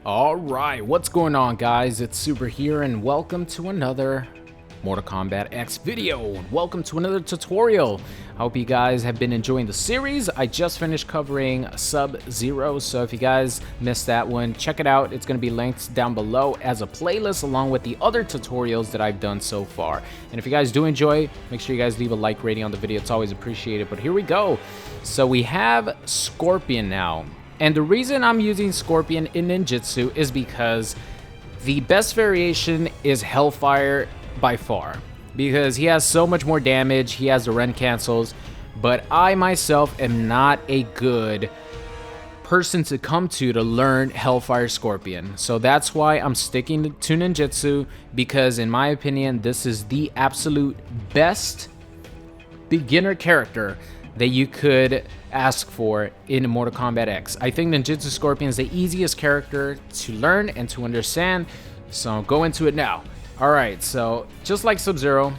Alright, what's going on, guys? It's Super here, and welcome to another Mortal Kombat X video. Welcome to another tutorial. I hope you guys have been enjoying the series. I just finished covering Sub-Zero, so if you guys missed that one, check it out. It's going to be linked down below as a playlist along with the other tutorials that I've done so far. And if you guys do enjoy, make sure you guys leave a like rating on the video. It's always appreciated. But here we go. So we have Scorpion now. And the reason I'm using Scorpion in Ninjutsu is because the best variation is Hellfire by far. Because he has so much more damage, he has the run cancels, but I myself am not a good person to come to learn Hellfire Scorpion. So that's why I'm sticking to Ninjutsu, because in my opinion, this is the absolute best beginner character that you could ask for in Mortal Kombat X. I think Ninjutsu Scorpion is the easiest character to learn and to understand, so I'll go into it now. Alright, so just like Sub-Zero,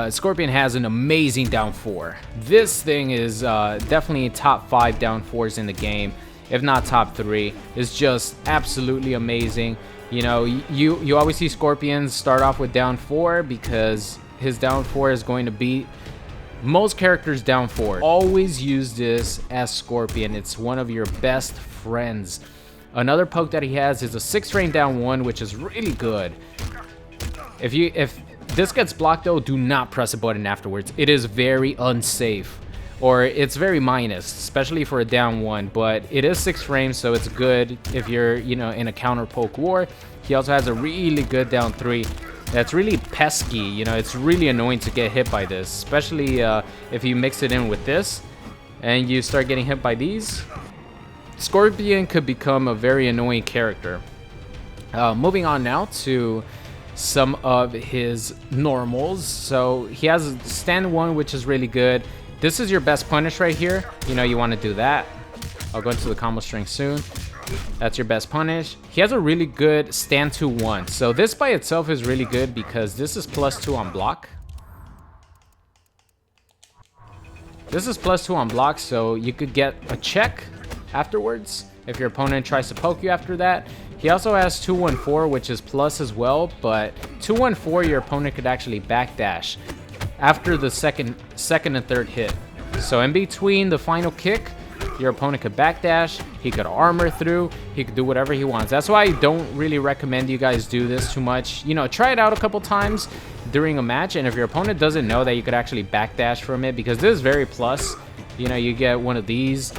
Scorpion has an amazing down 4. This thing is definitely top 5 down 4s in the game, if not top 3. It's just absolutely amazing. You know, you always see Scorpions start off with down 4 because his down 4 is going to beat most characters down 4. Always use this as Scorpion. It's one of your best friends. Another poke that he has is a 6 frame down 1, which is really good. If this gets blocked though, do not press a button afterwards. It is very unsafe, or it's very minus, especially for a down 1. But it is 6 frames, so it's good if you're, you know, in a counter poke war. He also has a really good down 3. That's really pesky, you know, it's really annoying to get hit by this, especially if you mix it in with this and you start getting hit by these. Scorpion could become a very annoying character. Moving on now to some of his normals. So he has stand 1, which is really good. This is your best punish right here. You know, you want to do that. I'll go into the combo string soon. That's your best punish. He has a really good stand 2-1. So this by itself is really good because this is +2 on block. This is +2 on block, so you could get a check afterwards if your opponent tries to poke you after that. He also has 2-1-4, which is plus as well, but 2-1-4 your opponent could actually backdash after the second and third hit. So in between the final kick, your opponent could backdash, he could armor through, he could do whatever he wants. That's why I don't really recommend you guys do this too much. You know, try it out a couple times during a match, and if your opponent doesn't know that you could actually backdash from it, because this is very plus, you know, you get one of these.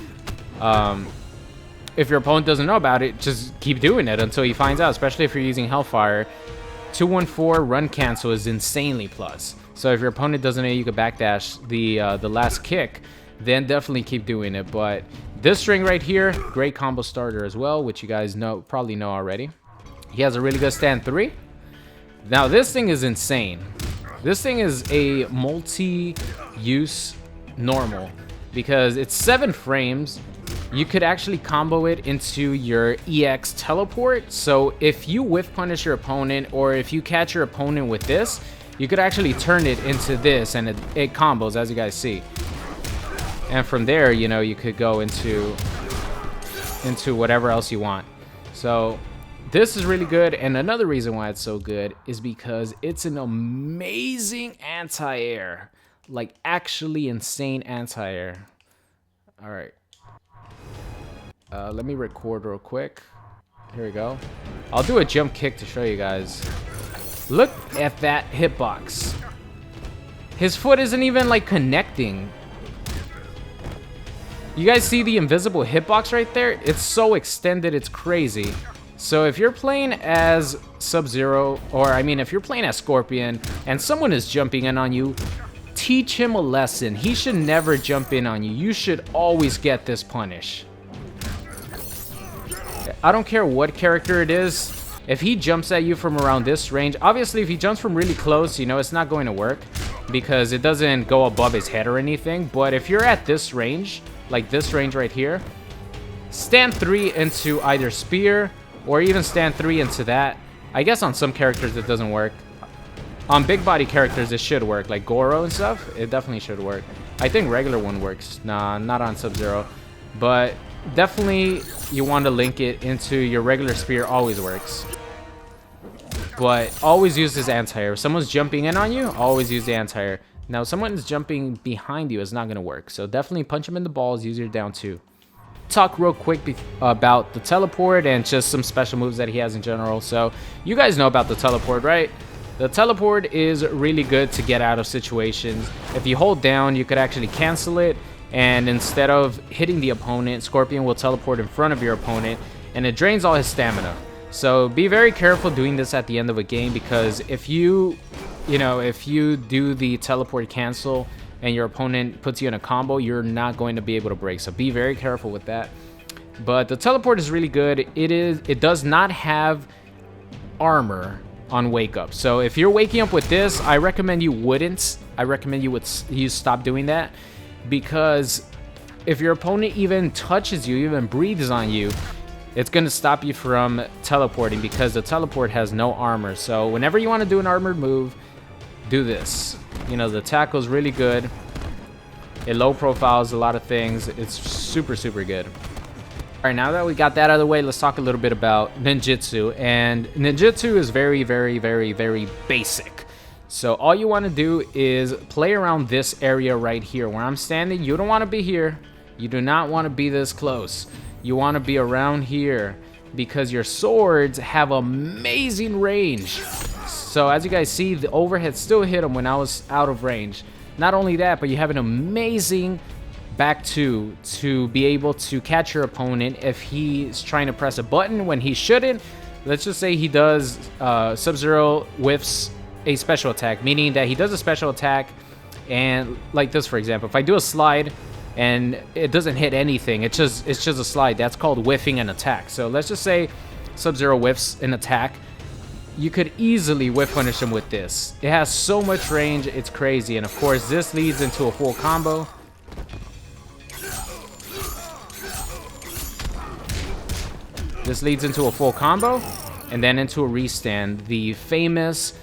If your opponent doesn't know about it, just keep doing it until he finds out, especially if you're using Hellfire. 2-1-4 run cancel is insanely plus. So if your opponent doesn't know you could backdash the last kick, then definitely keep doing it. But this string right here, great combo starter as well, which you guys probably know already. He has a really good stand 3. Now this thing is insane. This thing is a multi-use normal because it's 7 frames. You could actually combo it into your EX teleport. So if you whiff punish your opponent, or if you catch your opponent with this, you could actually turn it into this, and it combos, as you guys see. And from there, you know, you could go into whatever else you want. So this is really good. And another reason why it's so good is because it's an amazing anti-air. Like, actually insane anti-air. All right. Let me record real quick. Here we go. I'll do a jump kick to show you guys. Look at that hitbox. His foot isn't even, like, connecting. You guys see the invisible hitbox right there? It's so extended, it's crazy. So if you're playing as Sub-Zero, or I mean if you're playing as Scorpion and someone is jumping in on you, teach him a lesson. He should never jump in on you. You should always get this punish. I don't care what character it is. If he jumps at you from around this range, obviously if he jumps from really close, you know, it's not going to work because it doesn't go above his head or anything. But if you're at this range, like this range right here, stand 3 into either spear or even stand 3 into that. I guess on some characters it doesn't work. On big body characters it should work, like Goro and stuff. It definitely should work. I think regular one works. Nah, not on Sub-Zero. But definitely you want to link it into your regular spear. Always works. But always use this anti-air. If someone's jumping in on you, always use the anti-air. Now, if someone's jumping behind you, it's not going to work. So definitely punch him in the balls. Use your down 2. Talk real quick about the teleport and just some special moves that he has in general. So you guys know about the teleport, right? The teleport is really good to get out of situations. If you hold down, you could actually cancel it. And instead of hitting the opponent, Scorpion will teleport in front of your opponent. And it drains all his stamina. So be very careful doing this at the end of a game, because if you do the teleport cancel and your opponent puts you in a combo, you're not going to be able to break. So be very careful with that. But the teleport is really good. It does not have armor on wake up. So if you're waking up with this, I recommend you wouldn't. I recommend you stop doing that, because if your opponent even touches you, even breathes on you, it's going to stop you from teleporting, because the teleport has no armor. So whenever you want to do an armored move, do this. You know, the tackle is really good. It low profiles a lot of things. It's super, super good. All right, now that we got that out of the way, let's talk a little bit about ninjutsu. And ninjutsu is very, very, very, very basic. So all you want to do is play around this area right here where I'm standing. You don't want to be here. You do not want to be this close. You want to be around here, because your swords have amazing range. So as you guys see, the overhead still hit him when I was out of range. Not only that, but you have an amazing back two to be able to catch your opponent if he's trying to press a button when he shouldn't. Let's just say he does Sub-Zero whiffs a special attack, meaning that he does a special attack, and like this, for example, if I do a slide and it doesn't hit anything, it's just a slide, that's called whiffing an attack. So let's just say Sub-Zero whiffs an attack. You could easily whiff punish him with this. It has so much range, it's crazy. And of course, this leads into a full combo. This leads into a full combo, and then into a restand, the famous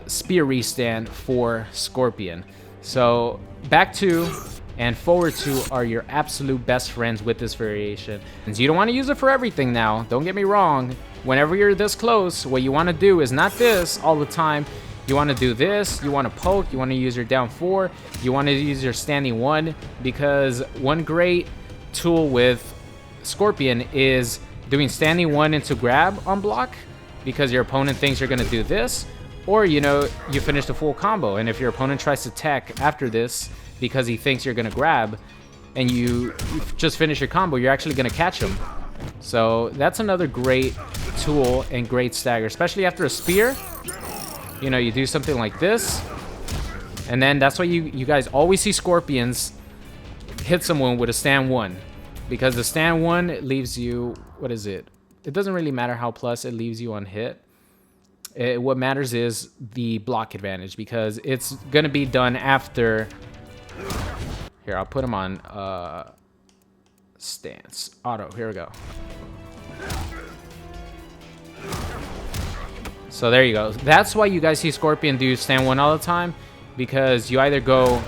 spear restand for Scorpion. So back two and forward two are your absolute best friends with this variation. And you don't want to use it for everything now, don't get me wrong. Whenever you're this close, what you want to do is not this all the time. You want to do this, you want to poke, you want to use your down 4, you want to use your standing 1, because one great tool with Scorpion is doing standing 1 into grab on block, because your opponent thinks you're going to do this, or you finish the full combo. And if your opponent tries to tech after this because he thinks you're going to grab and you just finish your combo, you're actually going to catch him. So that's another great tool and great stagger, especially after a spear. You do something like this, and then that's why you guys always see Scorpions hit someone with a stand 1, because the stand 1 leaves you, what is it? It doesn't really matter how plus it leaves you on hit. What matters is the block advantage, because it's gonna be done after. Here, I'll put him on stance auto. Here we go. So there you go. That's why you guys see Scorpion do stand 1 all the time, because you either go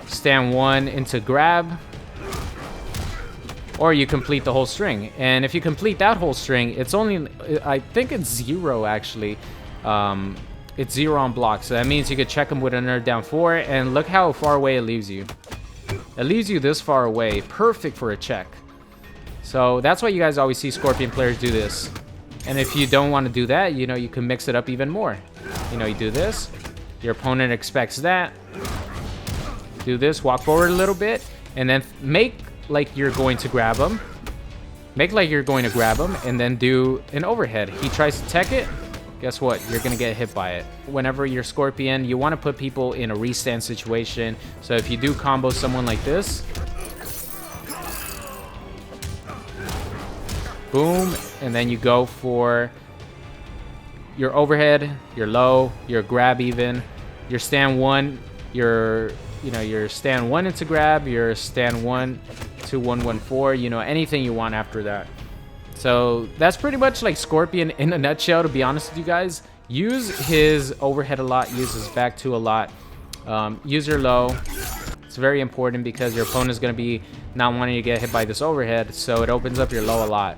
stand 1 into grab, or you complete the whole string. And if you complete that whole string, it's only, I think it's 0 actually. It's 0 on block, so that means you could check him with another down 4, and look how far away it leaves you. It leaves you this far away, perfect for a check. So that's why you guys always see Scorpion players do this. And if you don't want to do that, you can mix it up even more. You do this, your opponent expects that. Do this, walk forward a little bit, and then make like you're going to grab him. Make like you're going to grab him, and then do an overhead. He tries to tech it. Guess what? You're going to get hit by it. Whenever you're Scorpion, you want to put people in a restand situation. So if you do combo someone like this, boom, and then you go for your overhead, your low, your grab even, your stand 1, your stand 1 into grab, your stand 1 to 114, anything you want after that. So that's pretty much like Scorpion in a nutshell, to be honest with you guys. Use his overhead a lot, use his back 2 a lot. Use your low. It's very important because your opponent is going to be not wanting to get hit by this overhead, so it opens up your low a lot.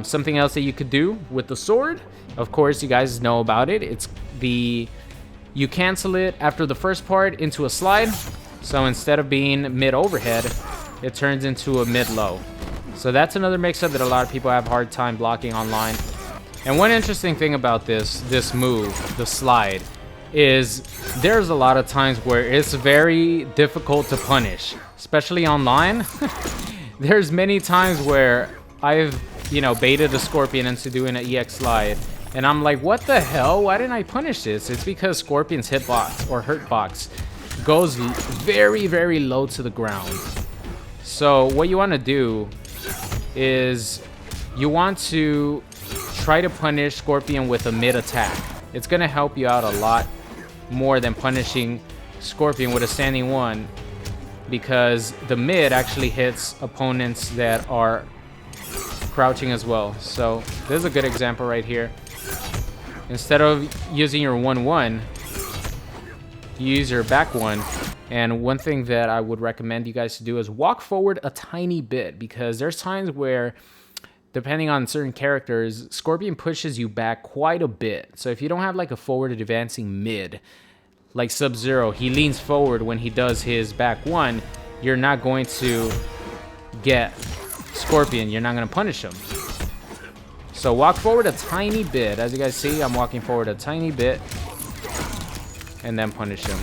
Something else that you could do with the sword, of course, you guys know about it. It's you cancel it after the first part into a slide. So instead of being mid overhead, it turns into a mid low. So that's another mix-up that a lot of people have a hard time blocking online. And one interesting thing about this move, the slide, is there's a lot of times where it's very difficult to punish, especially online. There's many times where I've, you know, baited a Scorpion into doing an EX slide, and I'm like, what the hell? Why didn't I punish this? It's because Scorpion's hitbox or hurtbox goes very, very low to the ground. So what you want to do is you want to try to punish Scorpion with a mid attack. It's going to help you out a lot more than punishing Scorpion with a standing one, because the mid actually hits opponents that are crouching as well. So this is a good example right here. Instead of using your 1-1, you use your back one. And one thing that I would recommend you guys to do is walk forward a tiny bit, because there's times where, depending on certain characters, Scorpion pushes you back quite a bit. So if you don't have like a forward advancing mid, like Sub-Zero, he leans forward when he does his back one, you're not going to get Scorpion. You're not going to punish him. So walk forward a tiny bit. As you guys see, I'm walking forward a tiny bit and then punish him.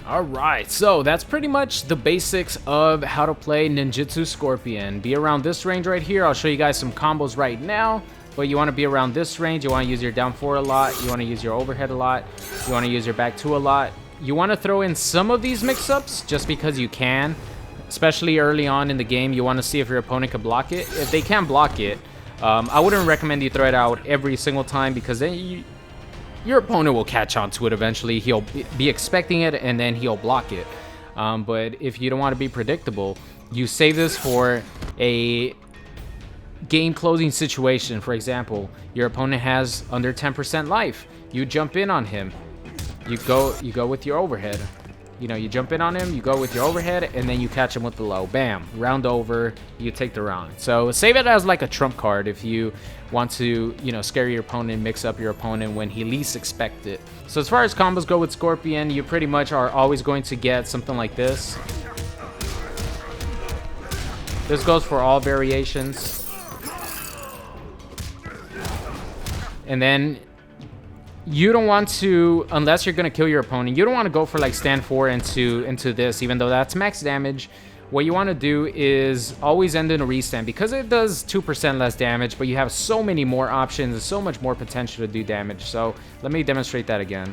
Alright, so that's pretty much the basics of how to play Ninjutsu Scorpion. Be around this range right here. I'll show you guys some combos right now, but you want to be around this range. You want to use your down 4 a lot. You want to use your overhead a lot. You want to use your back 2 a lot. You want to throw in some of these mix-ups just because you can, especially early on in the game. You want to see if your opponent can block it. If they can block it, I wouldn't recommend you throw it out every single time, because then your opponent will catch on to it eventually. He'll be expecting it, and then he'll block it. But if you don't want to be predictable, you save this for a game-closing situation. For example, your opponent has under 10% life. You jump in on him. You go with your overhead. You know, you jump in on him, you go with your overhead, and then you catch him with the low. Bam. Round over. You take the round. So save it as like a trump card if you want to, you know, scare your opponent, mix up your opponent when he least expects it. So as far as combos go with Scorpion, you pretty much are always going to get something like this. This goes for all variations. And then you don't want to, unless you're going to kill your opponent, you don't want to go for like stand 4 into this, even though that's max damage. What you want to do is always end in a restand, because it does 2% less damage, but you have so many more options and so much more potential to do damage. So let me demonstrate that again.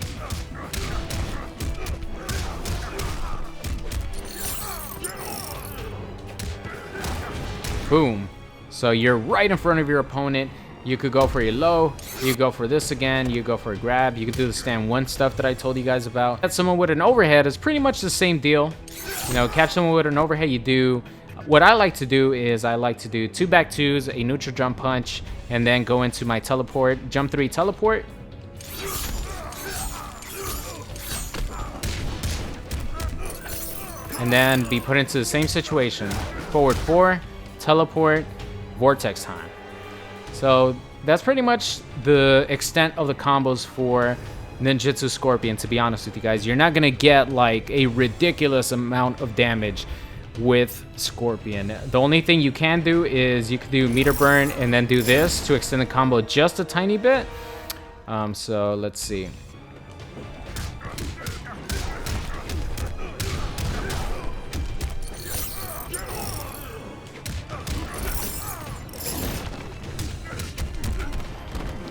Boom. So you're right in front of your opponent. You could go for your low, you go for this again, you go for a grab, you could do the stand 1 stuff that I told you guys about. Catch someone with an overhead is pretty much the same deal. You know, catch someone with an overhead, you do, what I like to do is I like to do 2 back 2s, a neutral jump punch, and then go into my teleport, jump 3 teleport. And then be put into the same situation. Forward 4, teleport, vortex time. So that's pretty much the extent of the combos for Ninjutsu Scorpion, to be honest with you guys. You're not going to get like a ridiculous amount of damage with Scorpion. The only thing you can do is you can do meter burn and then do this to extend the combo just a tiny bit. So let's see.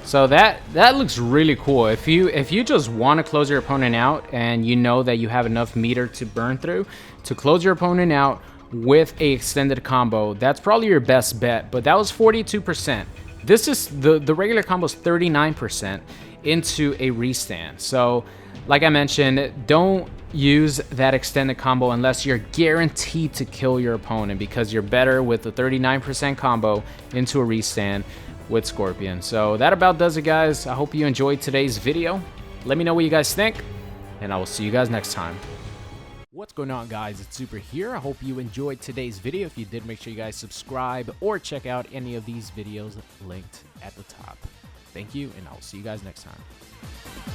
So that looks really cool. If you just want to close your opponent out and you know that you have enough meter to burn through to close your opponent out with a extended combo, that's probably your best bet. But that was 42%. This is the regular combo is 39% into a restand. So like I mentioned, don't use that extended combo unless you're guaranteed to kill your opponent, because you're better with the 39% combo into a restand with Scorpion. So that about does it, guys. I hope you enjoyed today's video. Let me know what you guys think, and I will see you guys next time. What's going on, guys? It's Super here. I hope you enjoyed today's video. If you did, make sure you guys subscribe or check out any of these videos linked at the top. Thank you, and I'll see you guys next time.